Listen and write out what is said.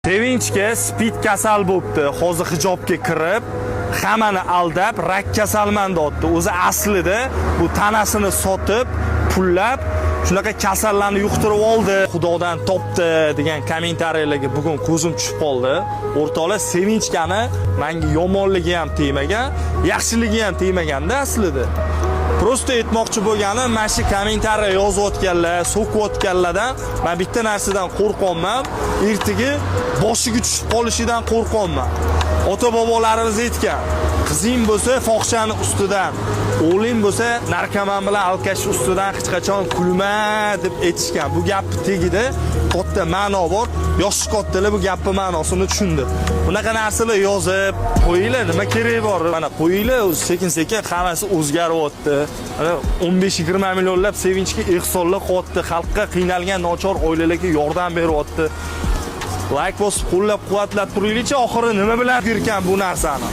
Sevinchga speed kasal bo'libdi. Hozir hijobga kirib, hammani aldab, rak kasalman deyapti. O'zi aslida bu tanasini sotib, pullab, shunaqa kasallarni yuqtirib oldi. Xudodan topdi degan kommentariyalarga bugun ko'zim tushib qoldi. O'rtoqlar, Sevinchgani menga yomonligi ham tegmagan, yaxshiligi ham tegmaganda aslida. Prosta aytmoqchi bo'lganim, mana shu kommentariya yozayotganlar, so'kayotganlardan men bitta narsadan qo'rqonman, ertaga boshiga tushib qolishidan qo'rqonman. Ota-bobolarimiz aytgan, qizing bo'lsa fohishani ustidan, o'g'ling bo'lsa narkoman bilan alkash ustidan hech qachon kulma deb aytishgan. Bu gapning tagida katta ma'no bor. Yosh kattalar bu gapning ma'nosini tushundi. Bunaqa narsalar yozib qo'yinglar, nima kerak bor? Mana qo'yinglar, sekin-sekin hammasi o'zgaryapti. Mana 15-20 millionlab Sevinchga ehsonlar qilyapti, xalqqa qiynalgan nochor oilalarga yordam beryapti. Like bosib, qo'llab-quvvatlab turaylikchi, oxiri nima bilan yurgan bu narsani?